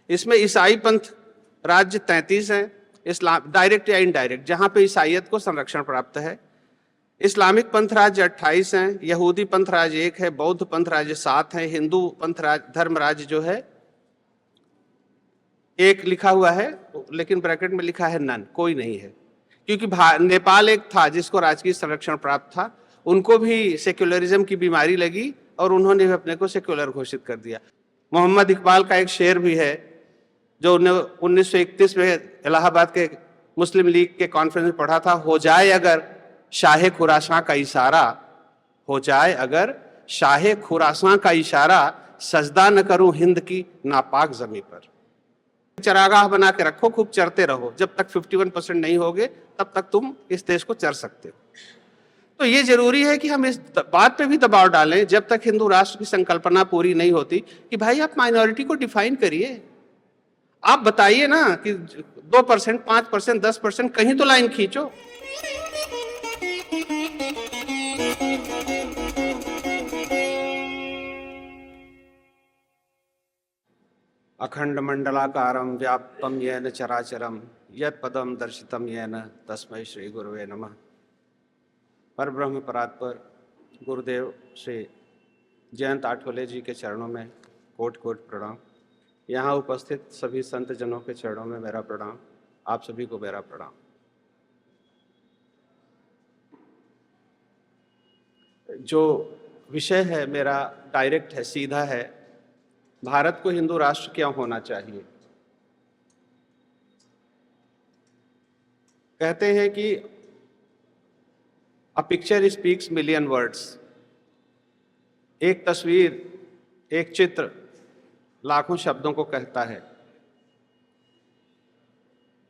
इसमें ईसाई पंथ राज्य 33 हैं, इस्लाम डायरेक्ट या इनडायरेक्ट, जहां पे ईसाइयत को संरक्षण प्राप्त है। इस्लामिक पंथ राज्य 28 हैं, यहूदी पंथ राज्य 1 है, बौद्ध पंथ राज्य 7 है, हिंदू पंथ धर्म राज्य जो है 1 लिखा हुआ है, लेकिन ब्रैकेट में लिखा है नन, कोई नहीं है। क्योंकि नेपाल एक था जिसको राजकीय संरक्षण प्राप्त था, उनको भी सेक्युलरिज्म की बीमारी लगी और उन्होंने भी अपने को सेक्युलर घोषित कर दिया। मोहम्मद इकबाल का एक शेर भी है जो 1931 में इलाहाबाद के मुस्लिम लीग के कॉन्फ्रेंस में पढ़ा था, हो जाए अगर शाहे खुरासां का इशारा, हो जाए अगर शाहे खुरासां का इशारा, सजदा न करूं हिंद की नापाक जमीन पर। चरागाह बना के रखो, खूब चरते रहो, जब तक 51% नहीं होगे तब तक तुम इस देश को चर सकते हो। तो ये जरूरी है कि हम इस बात पे भी दबाव डालें जब तक हिंदू राष्ट्र की संकल्पना पूरी नहीं होती कि भाई आप माइनॉरिटी को डिफाइन करिए, आप बताइए ना कि 2%, 5%, 10%, कहीं तो लाइन खींचो। अखंड मंडलाकारं व्याप्तं येन चराचरं यत् पदं दर्शितं येन तस्मै श्री गुरुवे नमः। परब्रह्म परात्पर गुरुदेव श्री जयंत आठवले जी के चरणों में कोटि कोटि प्रणाम। यहाँ उपस्थित सभी संत जनों के चरणों में मेरा प्रणाम, आप सभी को मेरा प्रणाम। जो विषय है मेरा डायरेक्ट है, सीधा है, भारत को हिंदू राष्ट्र क्यों होना चाहिए। कहते हैं कि a picture speaks million words, एक तस्वीर, एक चित्र लाखों शब्दों को कहता है।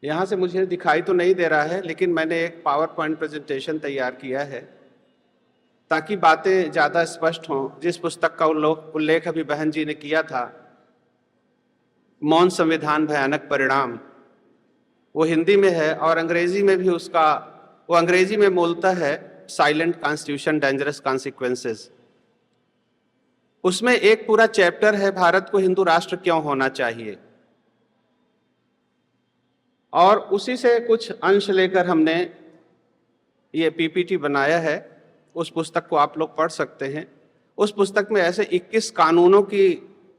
यहां से मुझे दिखाई तो नहीं दे रहा है, लेकिन मैंने एक पावर पॉइंट प्रेजेंटेशन तैयार किया है ताकि बातें ज़्यादा स्पष्ट हों। जिस पुस्तक का उल्लेख अभी बहन जी ने किया था, मौन संविधान भयानक परिणाम, वो हिंदी में है और अंग्रेजी में भी उसका, वो अंग्रेजी में मूलतः है साइलेंट कॉन्स्टिट्यूशन डेंजरस कॉन्सिक्वेंसेस। उसमें एक पूरा चैप्टर है भारत को हिंदू राष्ट्र क्यों होना चाहिए, और उसी से कुछ अंश लेकर हमने ये पीपीटी बनाया है। उस पुस्तक को आप लोग पढ़ सकते हैं। उस पुस्तक में ऐसे 21 कानूनों की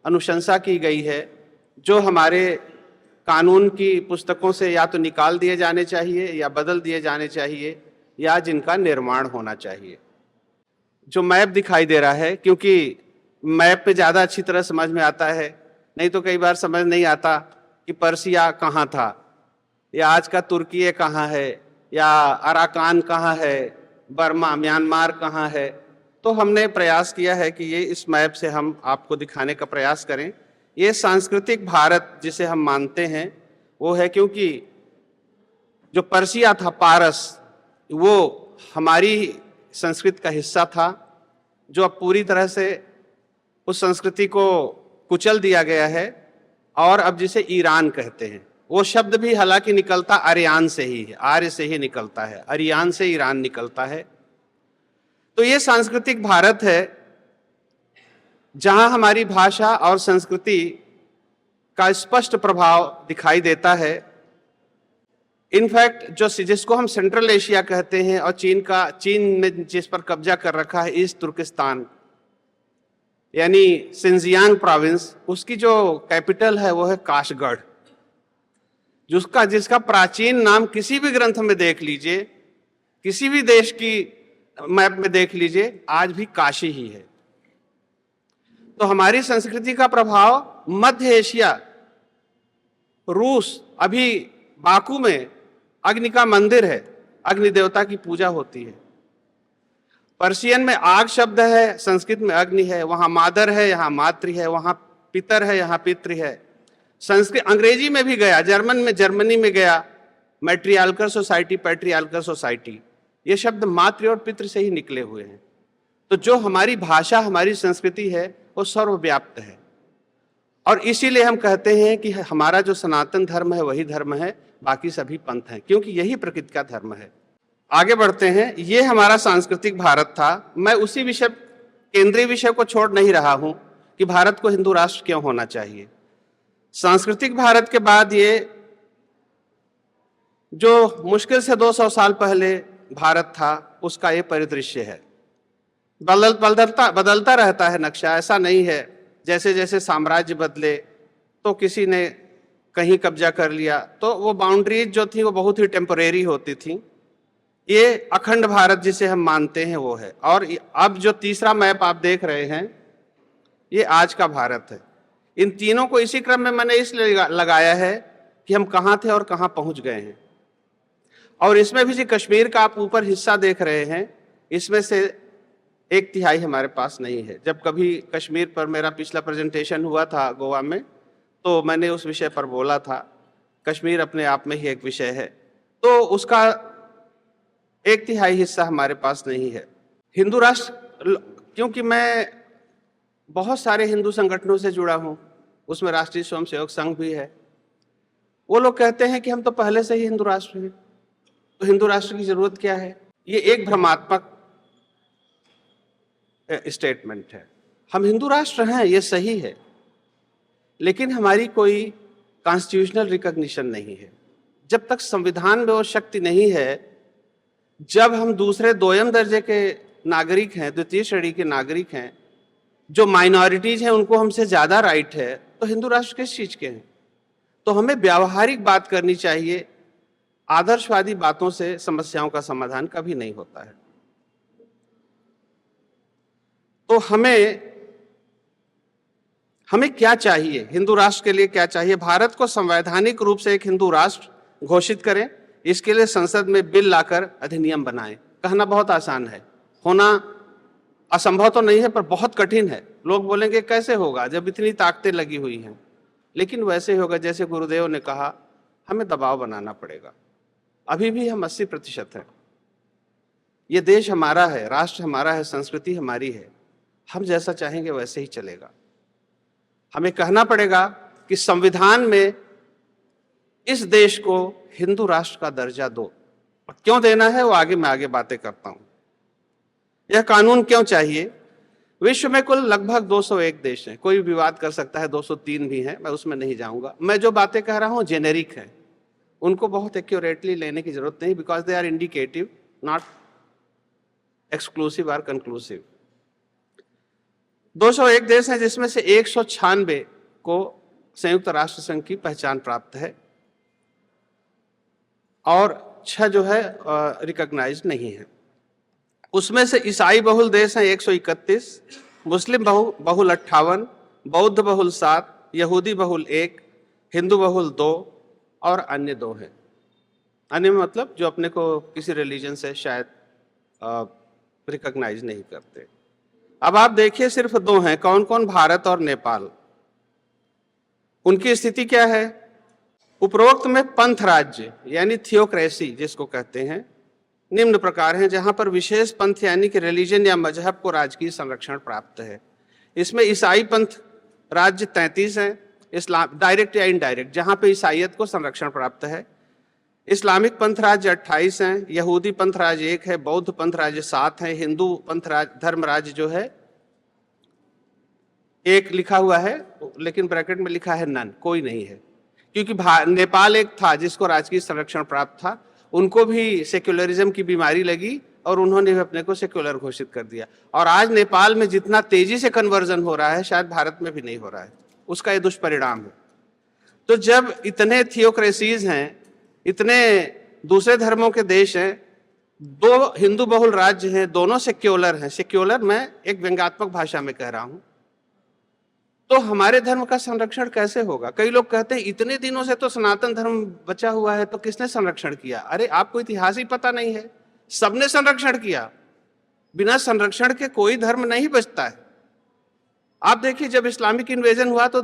अनुशंसा की गई है जो हमारे कानून की पुस्तकों से या तो निकाल दिए जाने चाहिए या बदल दिए जाने चाहिए या जिनका निर्माण होना चाहिए। जो मैप दिखाई दे रहा है, क्योंकि मैप पे ज़्यादा अच्छी तरह समझ में आता है, नहीं तो कई बार समझ नहीं आता कि पर्सिया कहाँ था, या आज का तुर्की कहाँ है, या अराकान कहाँ है, बर्मा म्यांमार कहाँ है। तो हमने प्रयास किया है कि ये इस मैप से हम आपको दिखाने का प्रयास करें। ये सांस्कृतिक भारत जिसे हम मानते हैं वो है, क्योंकि जो पर्सिया था, पारस, वो हमारी संस्कृति का हिस्सा था, जो अब पूरी तरह से उस संस्कृति को कुचल दिया गया है, और अब जिसे ईरान कहते हैं। वो शब्द भी हालांकि निकलता आर्यान से ही है, आर्य से ही निकलता है, अरियान से ईरान निकलता है। तो ये सांस्कृतिक भारत है जहां हमारी भाषा और संस्कृति का स्पष्ट प्रभाव दिखाई देता है। इनफैक्ट जिसको हम सेंट्रल एशिया कहते हैं, और चीन में जिस पर कब्जा कर रखा है ईस्ट तुर्किस्तान यानी सिंजियांग प्रोविंस, उसकी जो कैपिटल है वो है काशगढ़, जिसका प्राचीन नाम किसी भी ग्रंथ में देख लीजिए, किसी भी देश की मैप में देख लीजिए, आज भी काशी ही है। तो हमारी संस्कृति का प्रभाव मध्य एशिया, रूस, अभी बाकू में अग्नि का मंदिर है, अग्नि देवता की पूजा होती है। पर्शियन में आग शब्द है, संस्कृत में अग्नि है, वहां मादर है, यहाँ मातृ है, वहां पितर है, यहाँ पितृ है। संस्कृत अंग्रेजी में भी गया, जर्मनी में गया, मैट्रियार्कल सोसाइटी, पैट्रियार्कल सोसाइटी, ये शब्द मातृ और पितृ से ही निकले हुए हैं। तो जो हमारी भाषा, हमारी संस्कृति है वो सर्वव्याप्त है, और इसीलिए हम कहते हैं कि हमारा जो सनातन धर्म है वही धर्म है, बाकी सभी पंथ हैं, क्योंकि यही प्रकृति का धर्म है। आगे बढ़ते हैं। ये हमारा सांस्कृतिक भारत था। मैं उसी विषय, केंद्रीय विषय को छोड़ नहीं रहा हूं कि भारत को हिंदू राष्ट्र क्यों होना चाहिए। सांस्कृतिक भारत के बाद ये जो मुश्किल से 200 साल पहले भारत था, उसका ये परिदृश्य है। बदलता रहता है नक्शा, ऐसा नहीं है जैसे जैसे साम्राज्य बदले तो किसी ने कहीं कब्जा कर लिया, तो वो बाउंड्रीज जो थी वो बहुत ही टेम्परेरी होती थी। ये अखंड भारत जिसे हम मानते हैं वो है। और अब जो तीसरा मैप आप देख रहे हैं, ये आज का भारत है। इन तीनों को इसी क्रम में मैंने इसलिए लगाया है कि हम कहाँ थे और कहाँ पहुंच गए हैं। और इसमें भी जी कश्मीर का आप ऊपर हिस्सा देख रहे हैं, इसमें से 1/3 हमारे पास नहीं है। जब कभी कश्मीर पर मेरा पिछला प्रेजेंटेशन हुआ था गोवा में, तो मैंने उस विषय पर बोला था। कश्मीर अपने आप में ही एक विषय है, तो उसका 1/3 हिस्सा हमारे पास नहीं है। हिंदू राष्ट्र, क्योंकि मैं बहुत सारे हिंदू संगठनों से जुड़ा हूं, उसमें राष्ट्रीय स्वयंसेवक संघ भी है, वो लोग कहते हैं कि हम तो पहले से ही हिंदू राष्ट्र हैं, तो हिंदू राष्ट्र की जरूरत क्या है। ये एक भ्रमात्मक स्टेटमेंट है। हम हिंदू राष्ट्र हैं, ये सही है, लेकिन हमारी कोई कॉन्स्टिट्यूशनल रिकॉग्निशन नहीं है। जब तक संविधान में वो शक्ति नहीं है, जब हम दूसरे दोयम दर्जे के नागरिक हैं, द्वितीय श्रेणी के नागरिक हैं, जो माइनॉरिटीज हैं उनको हमसे ज्यादा राइट है, तो हिंदू राष्ट्र किस चीज के हैं। तो हमें व्यावहारिक बात करनी चाहिए, आदर्शवादी बातों से समस्याओं का समाधान कभी नहीं होता है। तो हमें क्या चाहिए, हिंदू राष्ट्र के लिए क्या चाहिए। भारत को संवैधानिक रूप से एक हिंदू राष्ट्र घोषित करें, इसके लिए संसद में बिल लाकर अधिनियम बनाएं। कहना बहुत आसान है, होना असंभव तो नहीं है, पर बहुत कठिन है। लोग बोलेंगे कैसे होगा जब इतनी ताकतें लगी हुई हैं, लेकिन वैसे होगा जैसे गुरुदेव ने कहा, हमें दबाव बनाना पड़ेगा। अभी भी हम 80% हैं। ये देश हमारा है, राष्ट्र हमारा है, संस्कृति हमारी है, हम जैसा चाहेंगे वैसे ही चलेगा। हमें कहना पड़ेगा कि संविधान में इस देश को हिंदू राष्ट्र का दर्जा दो। और क्यों देना है वो मैं आगे बातें करता हूं। यह कानून क्यों चाहिए। विश्व में कुल लगभग 201 देश हैं, कोई विवाद कर सकता है 203 भी हैं, मैं उसमें नहीं जाऊंगा। मैं जो बातें कह रहा हूं जेनेरिक है, उनको बहुत एक्यूरेटली लेने की जरूरत नहीं, because they are indicative, not exclusive और कंक्लूसिव। 201 देश हैं, जिसमें से 196 को संयुक्त राष्ट्र संघ की पहचान प्राप्त है और 6 जो है रिकॉग्नाइज नहीं है। उसमें से ईसाई बहुल देश हैं 131, मुस्लिम बहुल 58, बौद्ध बहुल 7, यहूदी बहुल 1, हिंदू बहुल 2 और अन्य 2 हैं। अन्य मतलब जो अपने को किसी रिलीजन से शायद रिकॉग्नाइज नहीं करते। अब आप देखिए सिर्फ 2 हैं, कौन कौन, भारत और नेपाल। उनकी स्थिति क्या है। उपरोक्त में पंथ राज्य यानी थियोक्रेसी जिसको कहते हैं, निम्न प्रकार हैं, जहां पर विशेष पंथ यानी कि रिलीजन या मजहब को राजकीय संरक्षण प्राप्त है। इसमें ईसाई पंथ राज्य 33 हैं, इस्लाम डायरेक्ट या इनडायरेक्ट, जहां पे ईसाइयत को संरक्षण प्राप्त है। इस्लामिक पंथ राज्य 28 हैं, यहूदी पंथ राज्य 1 है, बौद्ध पंथ राज्य 7 है, हिंदू पंथ धर्म राज्य जो है 1 लिखा हुआ है, लेकिन ब्रैकेट में लिखा है नन, कोई नहीं है। क्योंकि नेपाल एक था जिसको राजकीय संरक्षण प्राप्त था, उनको भी सेक्युलरिज्म की बीमारी लगी और उन्होंने भी अपने को सेक्युलर घोषित कर दिया। और आज नेपाल में जितना तेजी से कन्वर्जन हो रहा है, शायद भारत में भी नहीं हो रहा है, उसका ये दुष्परिणाम है। तो जब इतने थियोक्रेसीज हैं, इतने दूसरे धर्मों के देश हैं, 2 हिंदू बहुल राज्य हैं, दोनों सेक्युलर हैं, सेक्युलर मैं एक व्यंग्यात्मक भाषा में कह रहा हूं, तो हमारे धर्म का संरक्षण कैसे होगा। कई लोग कहते हैं इतने दिनों से तो सनातन धर्म बचा हुआ है, तो किसने संरक्षण किया। अरे आपको इतिहास ही पता नहीं है, सबने संरक्षण किया। बिना संरक्षण के कोई धर्म नहीं बचता है। आप देखिए जब इस्लामिक इन्वेजन हुआ तो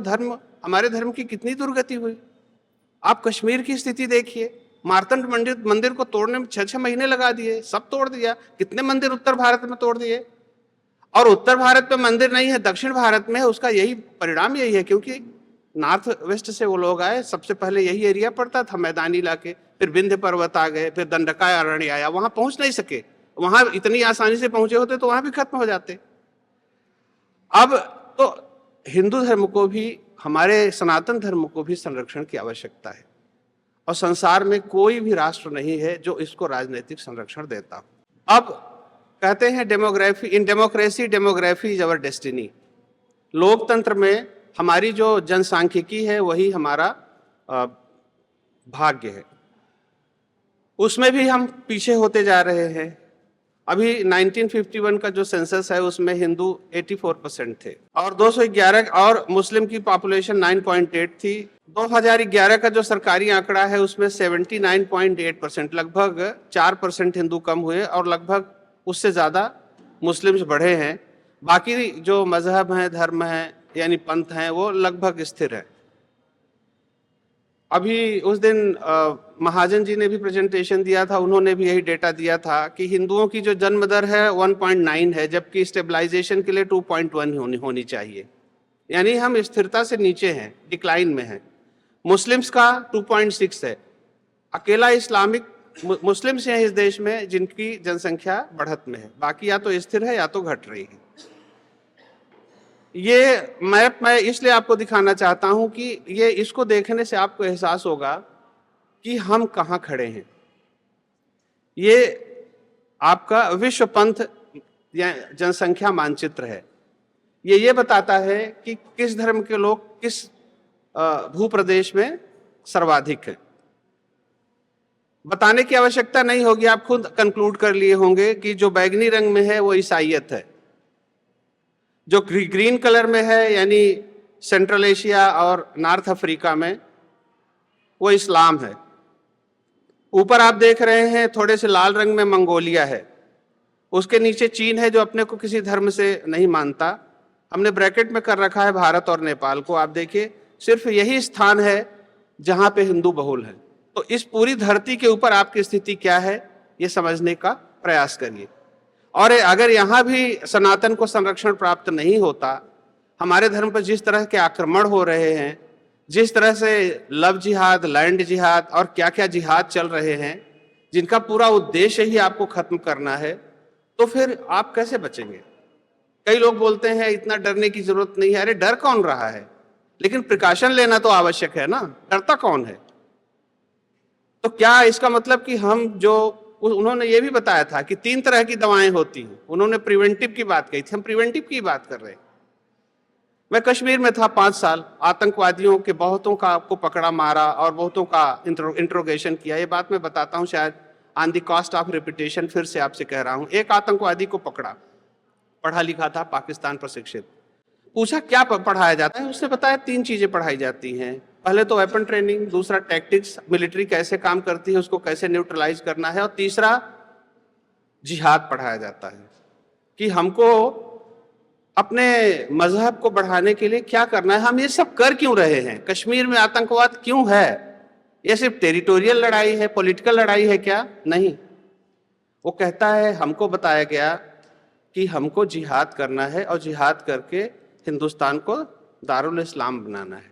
हमारे धर्म की कितनी दुर्गति हुई। आप कश्मीर की स्थिति देखिए, मार्तंड मंदिर को तोड़ने में 6-6 महीने लगा दिए, सब तोड़ दिया। कितने मंदिर उत्तर भारत में तोड़ दिए, और उत्तर भारत में मंदिर नहीं है, दक्षिण भारत में है। उसका यही परिणाम यही है, क्योंकि नॉर्थ वेस्ट से वो लोग आए, सबसे पहले यही एरिया पड़ता था, मैदानी इलाके, फिर विंध्य पर्वत आ गए, फिर दंडका अरण्य आया, वहां पहुंच नहीं सके। वहां इतनी आसानी से पहुंचे होते तो वहां भी खत्म हो जाते। अब तो हिंदू धर्म को भी हमारे सनातन धर्म को भी संरक्षण की आवश्यकता है और संसार में कोई भी राष्ट्र नहीं है जो इसको राजनीतिक संरक्षण देता हो। अब कहते हैं demography, in democracy demography is our destiny. लोकतंत्र में हमारी जो जनसांख्यिकी है वही हमारा भाग्य है। उसमें भी हम पीछे होते जा रहे हैं। अभी 1951 का जो सेंसस है उसमें हिंदू 84% थे और 211 और मुस्लिम की पॉपुलेशन 9.8 थी। 2011 का जो सरकारी आंकड़ा है उसमें 79.8%, लगभग 4% हिंदू कम हुए और लगभग उससे ज़्यादा मुस्लिम्स बढ़े हैं। बाकी जो मजहब हैं, धर्म हैं यानी पंथ हैं, वो लगभग स्थिर है। अभी उस दिन महाजन जी ने भी प्रेजेंटेशन दिया था, उन्होंने भी यही डेटा दिया था कि हिंदुओं की जो जन्म दर है 1.9 है, जबकि स्टेबलाइजेशन के लिए 2.1 होनी चाहिए, यानी हम स्थिरता से नीचे हैं, डिक्लाइन में हैं। मुस्लिम्स का 2.6 है। अकेला इस्लामिक मुस्लिम्स हैं इस देश में जिनकी जनसंख्या बढ़त में है, बाकी या तो स्थिर है या तो घट रही है। ये मैप मैं इसलिए आपको दिखाना चाहता हूं कि ये इसको देखने से आपको एहसास होगा कि हम कहाँ खड़े हैं। ये आपका विश्व पंथ या जनसंख्या मानचित्र है। ये बताता है कि किस धर्म के लोग किस भूप्रदेश में सर्वाधिक है। बताने की आवश्यकता नहीं होगी, आप खुद कंक्लूड कर लिए होंगे कि जो बैगनी रंग में है वो ईसाईयत है, जो ग्रीन कलर में है यानी सेंट्रल एशिया और नॉर्थ अफ्रीका में वो इस्लाम है। ऊपर आप देख रहे हैं थोड़े से लाल रंग में मंगोलिया है, उसके नीचे चीन है जो अपने को किसी धर्म से नहीं मानता। हमने ब्रैकेट में कर रखा है भारत और नेपाल को। आप देखिए सिर्फ यही स्थान है जहां पे हिंदू बहुल है। तो इस पूरी धरती के ऊपर आपकी स्थिति क्या है ये समझने का प्रयास करिए। और अगर यहाँ भी सनातन को संरक्षण प्राप्त नहीं होता, हमारे धर्म पर जिस तरह के आक्रमण हो रहे हैं, जिस तरह से लव जिहाद, लैंड जिहाद और क्या क्या जिहाद चल रहे हैं, जिनका पूरा उद्देश्य ही आपको खत्म करना है, तो फिर आप कैसे बचेंगे? कई लोग बोलते हैं इतना डरने की जरूरत नहीं है। अरे डर कौन रहा है, लेकिन प्रिकॉशन लेना तो आवश्यक है ना। डरता कौन है? तो क्या इसका मतलब कि हम जो उन्होंने ये भी बताया था कि 3 तरह की दवाएं होती हैं। उन्होंने प्रिवेंटिव की बात कही थी, हम प्रिवेंटिव की बात कर रहे हैं। मैं कश्मीर में था 5 साल, आतंकवादियों के बहुतों का को पकड़ा, मारा और बहुतों का इंट्रोगेशन किया। ये बात मैं बताता हूँ शायद on the cost of repetition, फिर से आपसे कह रहा हूँ। एक आतंकवादी को पकड़ा, पढ़ा लिखा था, पाकिस्तान प्रशिक्षित। पूछा क्या पढ़ाया जाता है, उसने बताया 3 चीजें पढ़ाई जाती हैं। पहले तो वेपन ट्रेनिंग, दूसरा टैक्टिक्स, मिलिट्री कैसे काम करती है, उसको कैसे न्यूट्रलाइज करना है, और तीसरा जिहाद पढ़ाया जाता है कि हमको अपने मजहब को बढ़ाने के लिए क्या करना है। हम ये सब कर क्यों रहे हैं? कश्मीर में आतंकवाद क्यों है? ये सिर्फ टेरिटोरियल लड़ाई है, पॉलिटिकल लड़ाई है क्या? नहीं। वो कहता है हमको बताया गया कि हमको जिहाद करना है और जिहाद करके हिंदुस्तान को दारुल इस्लाम बनाना है।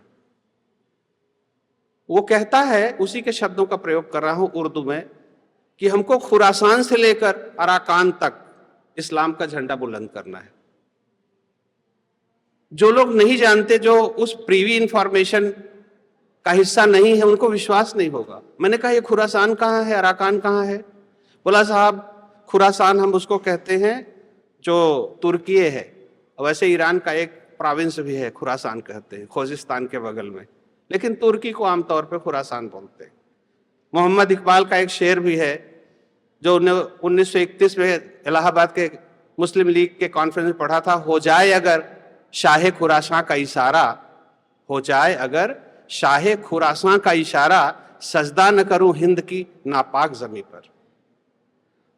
वो कहता है, उसी के शब्दों का प्रयोग कर रहा हूं उर्दू में, कि हमको खुरासान से लेकर अराकान तक इस्लाम का झंडा बुलंद करना है। जो लोग नहीं जानते, जो उस प्रीवी इंफॉर्मेशन का हिस्सा नहीं है, उनको विश्वास नहीं होगा। मैंने कहा ये खुरासान कहाँ है, अराकान कहाँ है? बोला साहब खुरासान हम उसको कहते हैं जो तुर्की है, वैसे ईरान का एक प्रोविंस भी है, खुरासान कहते हैं, खोजिस्तान के बगल में, लेकिन तुर्की को आमतौर पे खुरासान बोलते हैं। मोहम्मद इकबाल का एक शेर भी है जो 1931 में इलाहाबाद के मुस्लिम लीग के कॉन्फ्रेंस में पढ़ा था, हो जाए अगर शाहे खुरासान का इशारा, हो जाए अगर शाहे खुरासान का इशारा, सजदा न करूं हिंद की नापाक जमीन पर।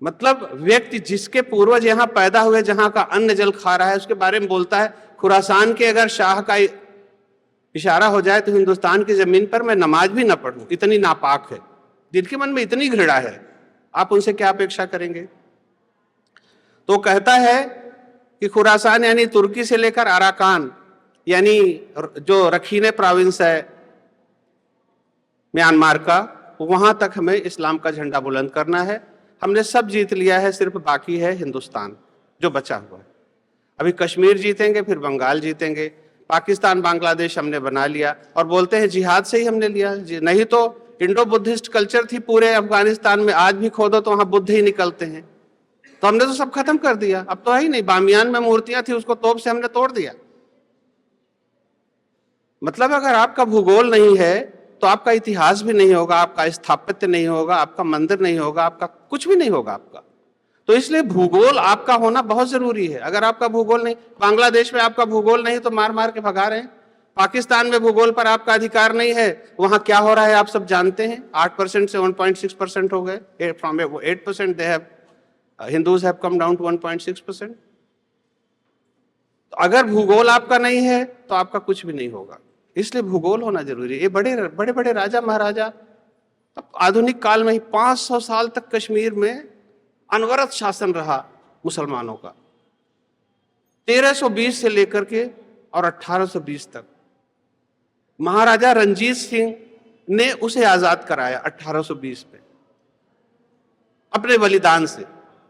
मतलब व्यक्ति जिसके पूर्वज यहाँ पैदा हुए, जहां का अन्न जल खा रहा है, उसके बारे में बोलता है खुरासान के अगर शाह का इशारा हो जाए तो हिंदुस्तान की जमीन पर मैं नमाज भी ना पढ़ूं, इतनी नापाक है। जिनके मन में इतनी घृणा है, आप उनसे क्या अपेक्षा करेंगे? तो कहता है कि खुरासान यानी तुर्की से लेकर अराकान यानी जो रखीने प्रोविंस है म्यांमार का, वहां तक हमें इस्लाम का झंडा बुलंद करना है। हमने सब जीत लिया है, सिर्फ बाकी है हिंदुस्तान जो बचा हुआ है। अभी कश्मीर जीतेंगे, फिर बंगाल जीतेंगे, पाकिस्तान बांग्लादेश हमने बना लिया और बोलते हैं जिहाद से ही हमने लिया। नहीं तो इंडो बुद्धिस्ट कल्चर थी पूरे अफगानिस्तान में, आज भी खोदो तो वहां बुद्ध ही निकलते हैं। तो हमने तो सब खत्म कर दिया, अब तो है ही नहीं। बामियान में मूर्तियां थी, उसको तोप से हमने तोड़ दिया। मतलब अगर आपका भूगोल नहीं है तो आपका इतिहास भी नहीं होगा, आपका स्थापत्य नहीं होगा, आपका मंदिर नहीं होगा, आपका कुछ भी नहीं होगा आपका। तो इसलिए भूगोल आपका होना बहुत जरूरी है। अगर आपका भूगोल नहीं, बांग्लादेश में आपका भूगोल नहीं तो मार मार के भगा रहे हैं। पाकिस्तान में भूगोल पर आपका अधिकार नहीं है, वहां क्या हो रहा है आप सब जानते हैं। 8% से 1.6% हो गए, from 8% they have, Hindus have come down to 1.6%। तो अगर भूगोल आपका नहीं है तो आपका कुछ भी नहीं होगा, इसलिए भूगोल होना जरूरी है। ये बड़े बड़े बड़े राजा महाराजा आधुनिक काल में ही 500 साल तक कश्मीर में अनवरत शासन रहा मुसलमानों का, 1320 से लेकर के और 1820 तक। महाराजा रंजीत सिंह ने उसे आजाद कराया 1820 में अपने बलिदान से,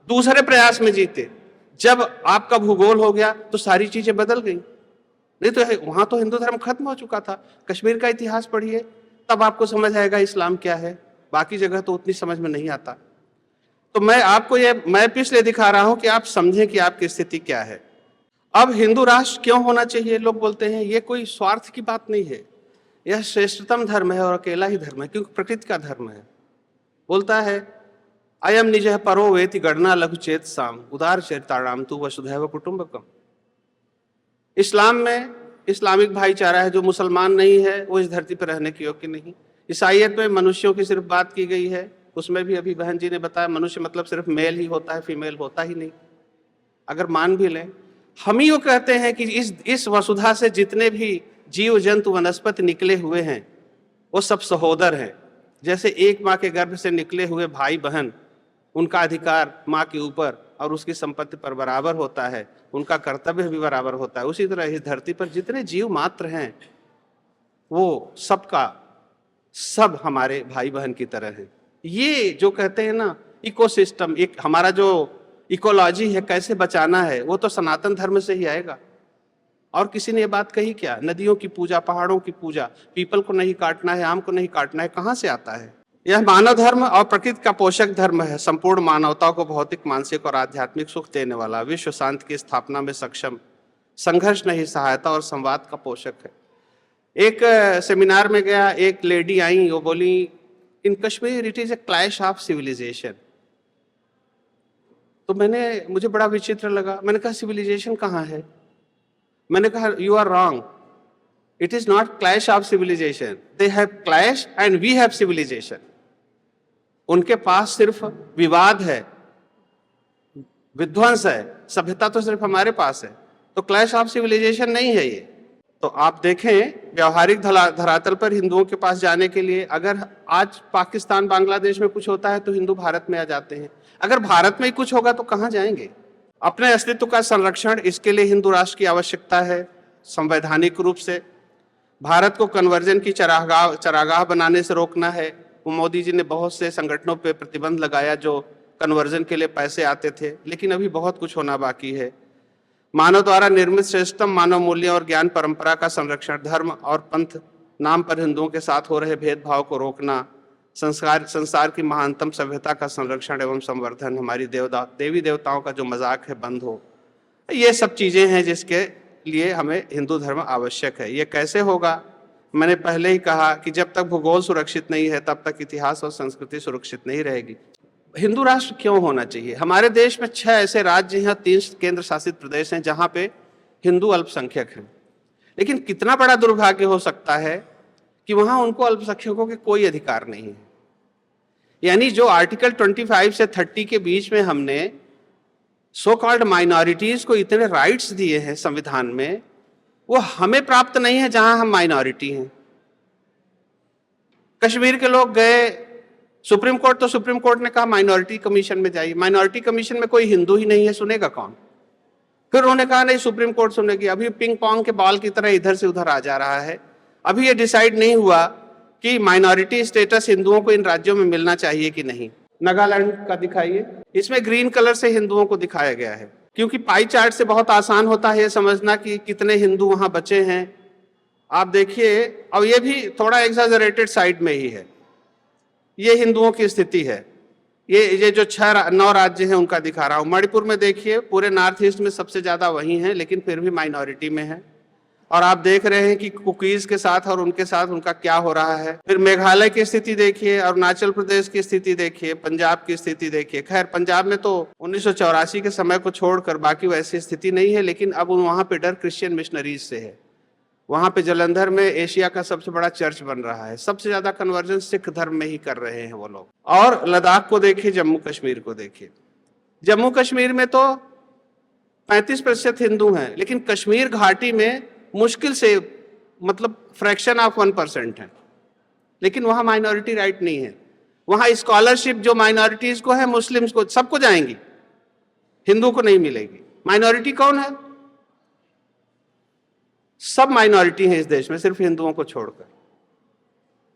दूसरे प्रयास में जीते। जब आपका भूगोल हो गया तो सारी चीजें बदल गई। नहीं तो वहां तो हिंदू धर्म खत्म हो चुका था। कश्मीर का इतिहास पढ़िए, तब आपको समझ आएगा इस्लाम क्या है। बाकी जगह तो उतनी समझ में नहीं आता। तो मैं आपको ये मैप इसलिए दिखा रहा हूं कि आप समझें कि आपकी स्थिति क्या है। अब हिंदू राष्ट्र क्यों होना चाहिए? लोग बोलते हैं ये कोई स्वार्थ की बात नहीं है, यह श्रेष्ठतम धर्म है और अकेला ही धर्म है, क्योंकि प्रकृति का धर्म है। बोलता है अयम निजः परो वेति गणना लघु चेत साम उदार चरिताराम तु वसुधैव कुटुंबकम। इस्लाम में इस्लामिक भाईचारा है, जो मुसलमान नहीं है वो इस धरती पर रहने के योग्य नहीं। ईसाइयत में मनुष्यों की सिर्फ बात की गई है, उसमें भी अभी बहन जी ने बताया मनुष्य मतलब सिर्फ मेल ही होता है, फीमेल होता ही नहीं। अगर मान भी लें, हम ही वो कहते हैं कि इस वसुधा से जितने भी जीव जंतु वनस्पति निकले हुए हैं वो सब सहोदर हैं। जैसे एक माँ के गर्भ से निकले हुए भाई बहन, उनका अधिकार माँ के ऊपर और उसकी संपत्ति पर बराबर होता है, उनका कर्तव्य भी बराबर होता है, उसी तरह इस धरती पर जितने जीव मात्र हैं वो सबका सब हमारे भाई बहन की तरह है। ये जो कहते हैं ना इकोसिस्टम, एक हमारा जो इकोलॉजी है, कैसे बचाना है, वो तो सनातन धर्म से ही आएगा। और किसी ने ये बात कही क्या? नदियों की पूजा, पहाड़ों की पूजा, पीपल को नहीं काटना है, आम को नहीं काटना है, कहाँ से आता है? यह मानव धर्म और प्रकृति का पोषक धर्म है। संपूर्ण मानवता को भौतिक, मानसिक और आध्यात्मिक सुख देने वाला, विश्व शांति की स्थापना में सक्षम, संघर्ष नहीं सहायता और संवाद का पोषक है। एक सेमिनार में गया, एक लेडी आई, वो बोली in Kashmir it is a clash of civilisation. तो मुझे बड़ा विचित्र लगा। मैंने कहा सिविलाइजेशन कहाँ है? मैंने कहा you are wrong, it is not clash of civilisation, they have clash and we have civilisation. उनके पास सिर्फ विवाद है, विध्वंस है, सभ्यता तो सिर्फ हमारे पास है। तो क्लैश ऑफ सिविलाइजेशन नहीं है ये। तो आप देखें व्यवहारिक धरातल पर हिंदुओं के पास जाने के लिए, अगर आज पाकिस्तान बांग्लादेश में कुछ होता है तो हिंदू भारत में आ जाते हैं। अगर भारत में ही कुछ होगा तो कहाँ जाएंगे? अपने अस्तित्व का संरक्षण, इसके लिए हिंदू राष्ट्र की आवश्यकता है। संवैधानिक रूप से भारत को कन्वर्जन की चरागाह बनाने से रोकना है। मोदी जी ने बहुत से संगठनों पर प्रतिबंध लगाया जो कन्वर्जन के लिए पैसे आते थे, लेकिन अभी बहुत कुछ होना बाकी है। मानव द्वारा निर्मित श्रेष्ठतम मानव मूल्य और ज्ञान परंपरा का संरक्षण, धर्म और पंथ नाम पर हिंदुओं के साथ हो रहे भेदभाव को रोकना, संसार की महानतम सभ्यता का संरक्षण एवं संवर्धन, हमारी देवी देवताओं का जो मजाक है बंद हो। ये सब चीजें हैं जिसके लिए हमें हिंदू धर्म आवश्यक है। ये कैसे होगा? मैंने पहले ही कहा कि जब तक भूगोल सुरक्षित नहीं है तब तक इतिहास और संस्कृति सुरक्षित नहीं रहेगी। हिंदू राष्ट्र क्यों होना चाहिए? हमारे देश में 6 ऐसे राज्य हैं, 3 केंद्र शासित प्रदेश हैं जहां पे हिंदू अल्पसंख्यक हैं। लेकिन कितना बड़ा दुर्भाग्य हो सकता है कि वहां उनको अल्पसंख्यकों के कोई अधिकार नहीं है। यानी जो आर्टिकल 25 से 30 के बीच में हमने सो कॉल्ड माइनॉरिटीज को इतने राइट्स दिए हैं संविधान में, वो हमें प्राप्त नहीं है जहां हम माइनॉरिटी हैं। कश्मीर के लोग गए सुप्रीम कोर्ट, तो सुप्रीम कोर्ट ने कहा माइनॉरिटी कमीशन में जाइए। माइनॉरिटी कमीशन में कोई हिंदू ही नहीं है, सुनेगा कौन? फिर उन्होंने कहा नहीं सुप्रीम कोर्ट सुनेगी। अभी पिंग पोंग के बॉल की तरह इधर से उधर आ जा रहा है। अभी ये डिसाइड नहीं हुआ कि माइनॉरिटी स्टेटस हिंदुओं को इन राज्यों में मिलना चाहिए कि नहीं। नागालैंड का दिखाइए, इसमें ग्रीन कलर से हिंदुओं को दिखाया गया है। क्योंकि पाई चार्ट से बहुत आसान होता है ये समझना कि कितने हिंदू वहां बचे हैं। आप देखिए, और ये भी थोड़ा एग्जैजरेटेड साइड में ही है, ये हिंदुओं की स्थिति है। ये जो 6-9 राज्य हैं उनका दिखा रहा हूं। मणिपुर में देखिए, पूरे नॉर्थ ईस्ट में सबसे ज्यादा वही है, लेकिन फिर भी माइनॉरिटी में है। और आप देख रहे हैं कि कुकीज के साथ और उनके साथ उनका क्या हो रहा है। फिर मेघालय की स्थिति देखिए, अरुणाचल प्रदेश की स्थिति देखिए, पंजाब की स्थिति देखिए। खैर, पंजाब में तो 1984 के समय को छोड़कर बाकी वैसी स्थिति नहीं है, लेकिन अब वहां पे डर क्रिश्चियन मिशनरीज से है। वहां पे जलंधर में एशिया का सबसे बड़ा चर्च बन रहा है। सबसे ज्यादा कन्वर्जन सिख धर्म में ही कर रहे हैं वो लोग। और लद्दाख को देखिए, जम्मू कश्मीर को देखिए। जम्मू कश्मीर में तो 35% हिंदू हैं, लेकिन कश्मीर घाटी में मुश्किल से मतलब फ्रैक्शन ऑफ 1% है, लेकिन वहां माइनॉरिटी राइट नहीं है। वहां स्कॉलरशिप जो माइनॉरिटीज को है, मुस्लिम्स को, सबको जाएंगी, हिंदू को नहीं मिलेगी। माइनॉरिटी कौन है? सब माइनॉरिटी है इस देश में, सिर्फ हिंदुओं को छोड़कर।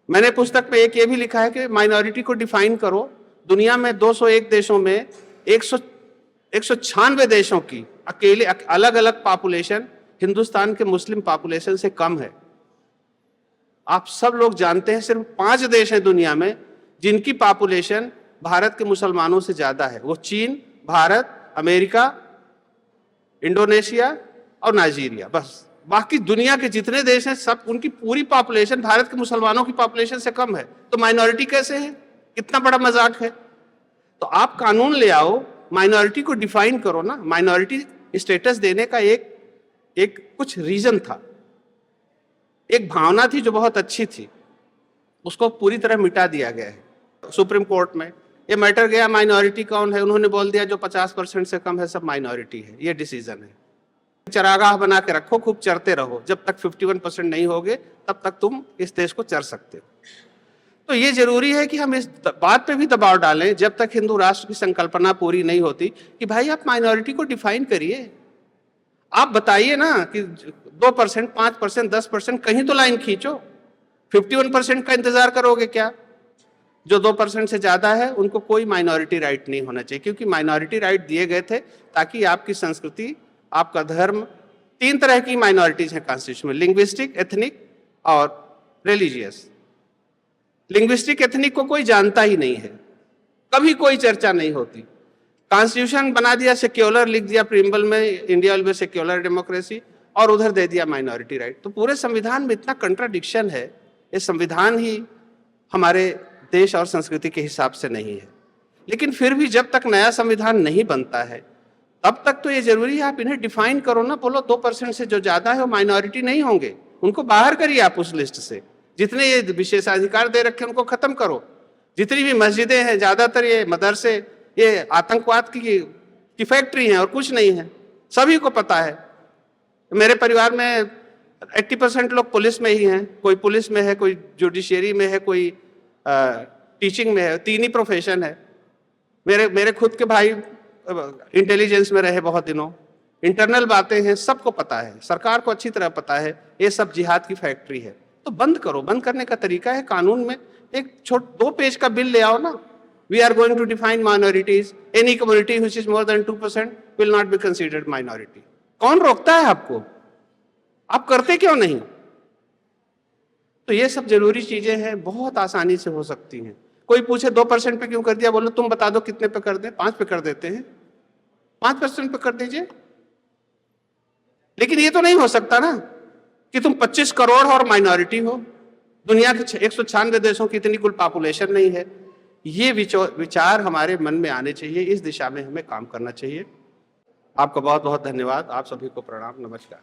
मैंने पुस्तक में एक ये भी लिखा है कि माइनॉरिटी को डिफाइन करो। दुनिया में 201 देशों में 196 देशों की अकेले अलग अलग पॉपुलेशन हिंदुस्तान के मुस्लिम पॉपुलेशन से कम है। आप सब लोग जानते हैं, सिर्फ 5 देश हैं दुनिया में जिनकी पॉपुलेशन भारत के मुसलमानों से ज्यादा है। वो चीन, भारत, अमेरिका, इंडोनेशिया और नाइजीरिया, बस। बाकी दुनिया के जितने देश हैं, सब उनकी पूरी पॉपुलेशन भारत के मुसलमानों की पॉपुलेशन से कम है। तो माइनॉरिटी कैसे है? कितना बड़ा मजाक है। तो आप कानून ले आओ, माइनॉरिटी को डिफाइन करो ना। माइनॉरिटी स्टेटस देने का एक कुछ रीजन था, एक भावना थी जो बहुत अच्छी थी, उसको पूरी तरह मिटा दिया गया है। सुप्रीम कोर्ट में ये मैटर गया, माइनॉरिटी कौन है, उन्होंने बोल दिया जो 50% से कम है सब माइनॉरिटी है। ये डिसीजन है। चरागाह बना के रखो, खूब चरते रहो, जब तक 51% नहीं होगे तब तक तुम इस देश को चर सकते हो। तो ये जरूरी है कि हम इस बात पे भी दबाव डालें, जब तक हिंदू राष्ट्र की संकल्पना पूरी नहीं होती, कि भाई आप माइनॉरिटी को डिफाइन करिए। आप बताइए ना कि 2%, 5%, 10%, कहीं तो लाइन खींचो। 51% का इंतजार करोगे क्या? जो 2% से ज्यादा है उनको कोई माइनॉरिटी राइट नहीं होना चाहिए, क्योंकि माइनॉरिटी राइट दिए गए थे ताकि आपकी संस्कृति, आपका धर्म, 3 तरह की माइनॉरिटीज हैं कॉन्स्टिट्यूशन में, लिंग्विस्टिक, एथनिक और रिलीजियस। लिंग्विस्टिक एथनिक को कोई जानता ही नहीं है, कभी कोई चर्चा नहीं होती। कॉन्स्टिट्यूशन बना दिया सेक्युलर, लिख दिया प्रीम्बल में, India will be secular democracy, और उधर दे दिया माइनॉरिटी राइट। तो पूरे संविधान में इतना कंट्राडिक्शन है। ये संविधान ही हमारे देश और संस्कृति के हिसाब से नहीं है। लेकिन फिर भी जब तक नया संविधान नहीं बनता है, तब तक तो ये जरूरी है आप इन्हें डिफाइन करो ना। बोलो 2% से जो ज्यादा है वो माइनॉरिटी नहीं होंगे, उनको बाहर करिए आप उस लिस्ट से। जितने ये विशेषाधिकार दे रखे उनको खत्म करो। जितनी भी मस्जिदें हैं, ज्यादातर ये मदरसे, ये आतंकवाद की फैक्ट्री है और कुछ नहीं है, सभी को पता है। मेरे परिवार में 80% लोग पुलिस में ही हैं। कोई पुलिस में है, कोई जुडिशियरी में है, कोई टीचिंग में है। 3 ही प्रोफेशन है। मेरे खुद के भाई इंटेलिजेंस में रहे बहुत दिनों। इंटरनल बातें हैं, सबको पता है, सरकार को अच्छी तरह पता है ये सब जिहाद की फैक्ट्री है। तो बंद करो। बंद करने का तरीका है कानून में एक 2 पेज का बिल ले आओ ना। We are going to define minorities, any community which is more than 2% will not be considered minority. कौन रोकता है आपको? आप करते क्यों नहीं? तो ये सब जरूरी चीजें हैं, बहुत आसानी से हो सकती हैं। कोई पूछे 2% पे क्यों कर दिया, बोलो तुम बता दो कितने पे कर दें। 5 पे कर देते हैं, 5% पे कर दीजिए। लेकिन ये तो नहीं हो सकता ना कि तुम 25 करोड़ और माइनॉरिटी हो। दुनिया के 196 देशों की इतनी कुल पॉपुलेशन नहीं है। ये विचार हमारे मन में आने चाहिए, इस दिशा में हमें काम करना चाहिए। आपका बहुत बहुत धन्यवाद। आप सभी को प्रणाम, नमस्कार।